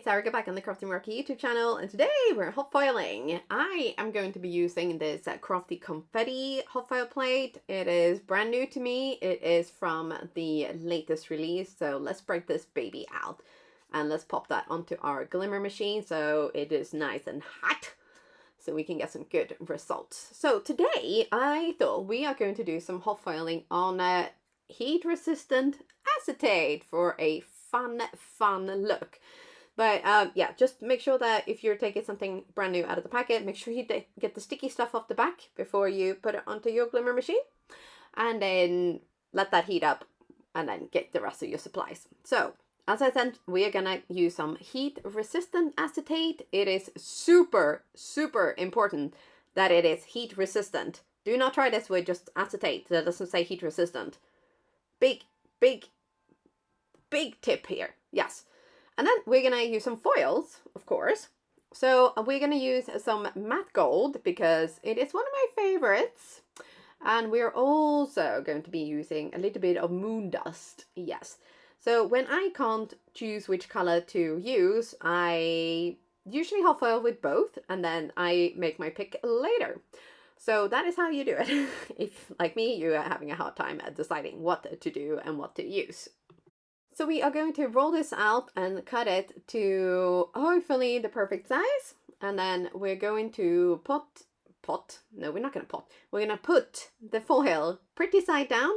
it's Erica back on the Crafty Meraki YouTube channel, and today we're hot foiling. I am going to be using this Crafty Confetti hot foil plate. It is brand new to me. It is from the latest release, so let's break this baby out and let's pop that onto our Glimmer machine so it is nice and hot so we can get some good results. So today I thought we are going to do some hot foiling on a heat resistant acetate for a fun look. But yeah, just make sure that if you're taking something brand new out of the packet, make sure you get the sticky stuff off the back before you put it onto your Glimmer machine, and then let that heat up and then get the rest of your supplies. So as I said, we are gonna use some heat resistant acetate. It is super important that it is heat resistant. Do not try this with just acetate that doesn't say heat resistant. Big tip here. Yes. And then we're going to use some foils, of course. So we're going to use some matte gold because it is one of my favorites. And we're also going to be using a little bit of Moondust. Yes. So when I can't choose which color to use, I usually hot foil with both and then I make my pick later. So that is how you do it. If, like me, you are having a hard time at deciding what to do and what to use. So we are going to roll this out and cut it to hopefully the perfect size. And then we're going to we're not going to pot. We're going to put the foil pretty side down,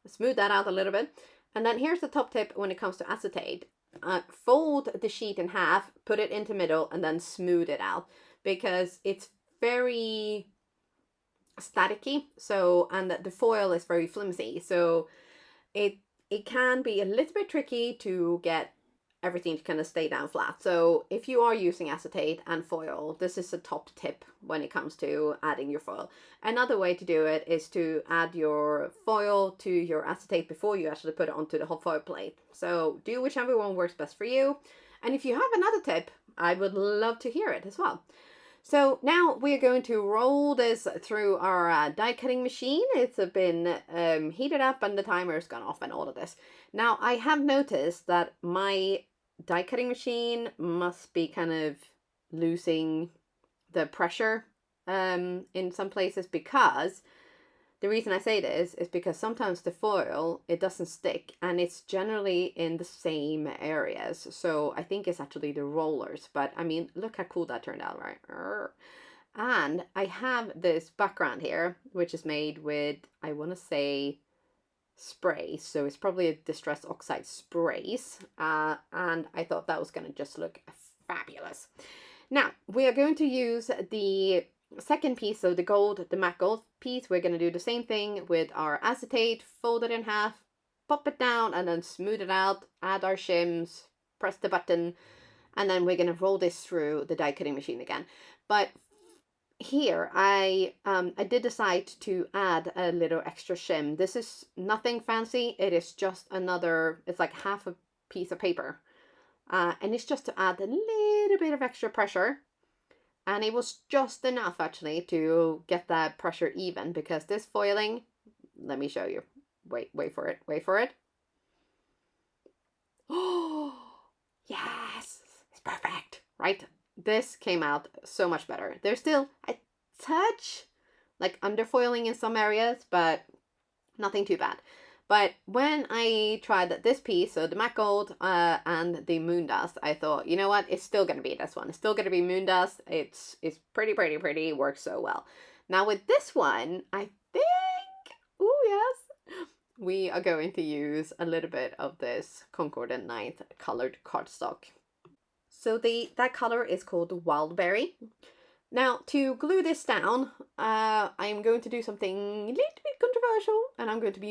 smooth that out a little bit. And then here's the top tip when it comes to acetate. Fold the sheet in half, put it into middle, and then smooth it out because it's very staticky. So, and the foil is very flimsy. So it can be a little bit tricky to get everything to kind of stay down flat. So if you are using acetate and foil, this is a top tip when it comes to adding your foil. Another way to do it is to add your foil to your acetate before you actually put it onto the hot foil plate. So do whichever one works best for you. And if you have another tip, I would love to hear it as well. So now we're going to roll this through our die cutting machine. It's been heated up and the timer's gone off and all of this. Now I have noticed that my die cutting machine must be kind of losing the pressure in some places, because the reason I say this is because sometimes the foil, it doesn't stick and it's generally in the same areas. So I think it's actually the rollers, but I mean, look how cool that turned out, right? And I have this background here, which is made with, I want to say, sprays. So it's probably a distressed oxide sprays. And I thought that was going to just look fabulous. Now we are going to use the second piece, so the matte gold piece. We're going to do the same thing with our acetate, fold it in half, pop it down, and then smooth it out, add our shims, press the button, and then we're going to roll this through the die cutting machine again. But here I did decide to add a little extra shim. This is nothing fancy. It is just it's like half a piece of paper, and it's just to add a little bit of extra pressure. And it was just enough actually to get that pressure even, because this foiling, let me show you. Wait for it. Oh, yes, it's perfect, right? This came out so much better. There's still a touch like underfoiling in some areas, but nothing too bad. But when I tried this piece, so the matte gold and the Moondust, I thought, you know what, it's still going to be this one. It's still going to be Moondust. It's pretty, works so well. Now with this one, I think, oh yes, we are going to use a little bit of this Concordant Night colored cardstock. So that color is called Wildberry. Now, to glue this down, I am going to do something a little bit controversial, and I'm going to be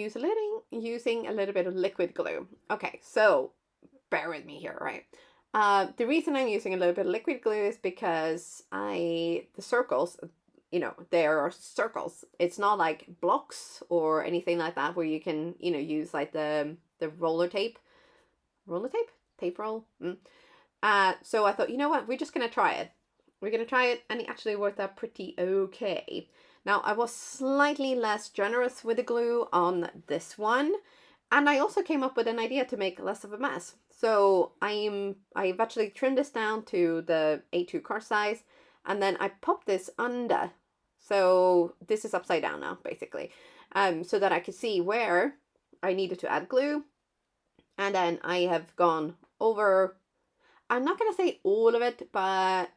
using a little bit of liquid glue. Okay, so bear with me here, right? The reason I'm using a little bit of liquid glue is because the circles, you know, they are circles. It's not like blocks or anything like that where you can, you know, use like the roller tape. Tape roll? So I thought, you know what, we're just going to try it. We're going to try it, and it actually worked out pretty okay. Now, I was slightly less generous with the glue on this one, and I also came up with an idea to make less of a mess. So I've actually trimmed this down to the A2 card size, and then I popped this under. So this is upside down now, basically, so that I could see where I needed to add glue. And then I have gone over, I'm not going to say all of it, but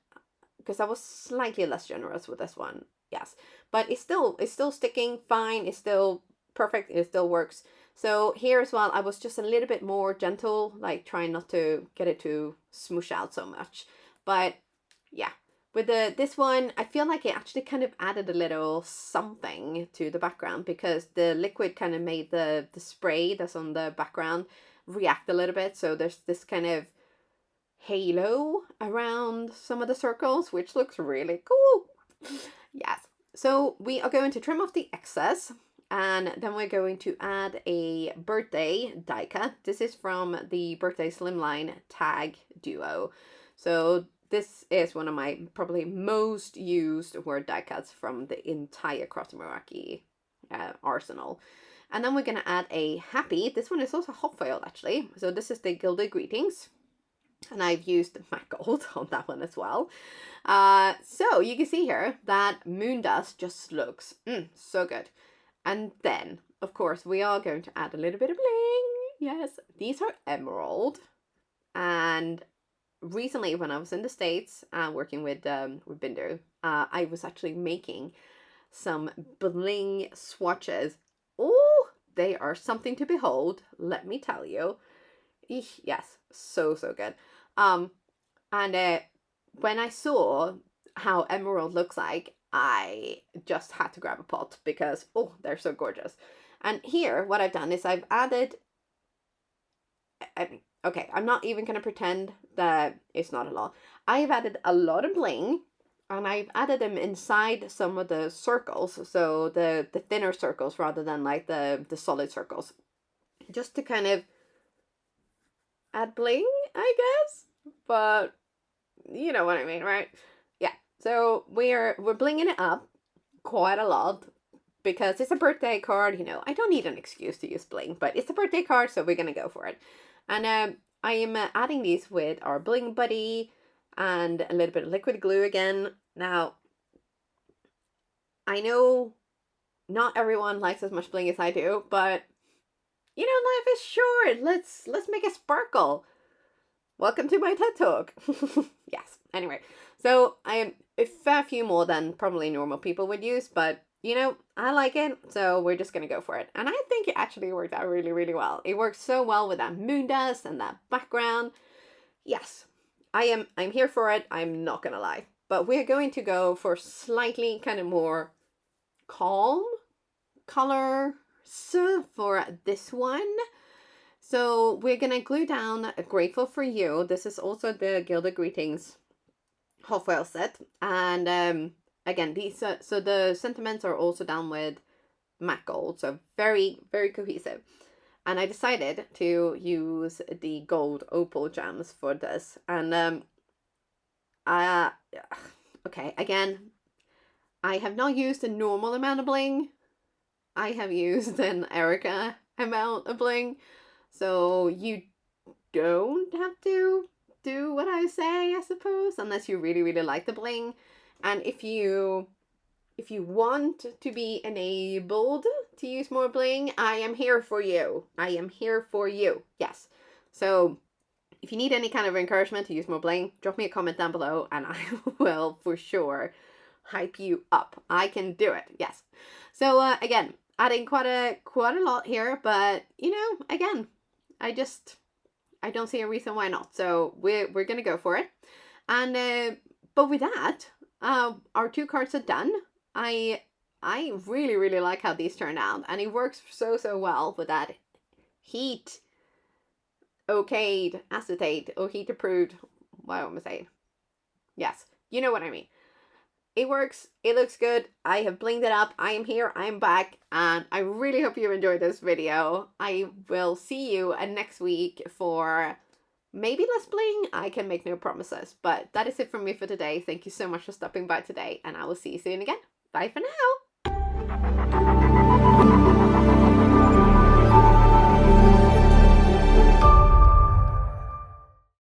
because I was slightly less generous with this one. Yes, but it's still sticking fine. It's still perfect. It still works. So here as well, I was just a little bit more gentle, like trying not to get it to smoosh out so much. But yeah, with this one, I feel like it actually kind of added a little something to the background, because the liquid kind of made the spray that's on the background react a little bit. So there's this kind of halo around some of the circles, which looks really cool. Yes. So we are going to trim off the excess, and then we're going to add a birthday die cut. This is from the Birthday Slimline tag duo. So this is one of my probably most used word die cuts from the entire Crafty Meraki arsenal. And then we're going to add a happy. This one is also hot foiled, actually. So this is the Gilded Greetings. And I've used matte gold on that one as well. So you can see here that Moondust just looks so good. And then, of course, we are going to add a little bit of bling. Yes, these are emerald. And recently, when I was in the States working with Binder, I was actually making some bling swatches. Oh, they are something to behold, let me tell you. Yes, so good. And when I saw how emerald looks like, I just had to grab a pot, because oh, they're so gorgeous. And here, what I've done is I've added. Okay, I'm not even gonna pretend that it's not a lot. I've added a lot of bling, and I've added them inside some of the circles, so the thinner circles rather than like the solid circles, just to kind of add bling, I guess, but you know what I mean, right? Yeah. So we're blinging it up quite a lot, because it's a birthday card. You know, I don't need an excuse to use bling, but it's a birthday card, so we're gonna go for it. And I am adding these with our bling buddy and a little bit of liquid glue again. Now, I know not everyone likes as much bling as I do, but you know, life is short. Let's make it sparkle. Welcome to my TED Talk. Yes. Anyway, so I am a fair few more than probably normal people would use, but you know, I like it, so we're just gonna go for it. And I think it actually worked out really, really well. It works so well with that Moondust and that background. Yes, I'm here for it. I'm not gonna lie. But we're going to go for slightly kind of more calm color for this one. So we're gonna glue down Grateful for You. This is also the Gilded Greetings hot foil set, and again, these so the sentiments are also done with matte gold, so very, very cohesive. And I decided to use the gold opal gems for this. And okay, again, I have not used a normal amount of bling. I have used an Erica amount of bling. So you don't have to do what I say, I suppose, unless you really, really like the bling. And if you want to be enabled to use more bling, I am here for you. I am here for you. Yes. So if you need any kind of encouragement to use more bling, drop me a comment down below and I will for sure hype you up. I can do it. Yes. So again, adding quite a lot here, but you know, again, I don't see a reason why not. So we're gonna go for it. And but with that, our 2 cards are done. I really, really like how these turned out, and it works so well with that heat okayed acetate or heat approved. What am I saying? Yes, you know what I mean. It works. It looks good. I have blinged it up. I am here. I am back. And I really hope you enjoyed this video. I will see you next week for maybe less bling. I can make no promises. But that is it from me for today. Thank you so much for stopping by today. And I will see you soon again. Bye for now.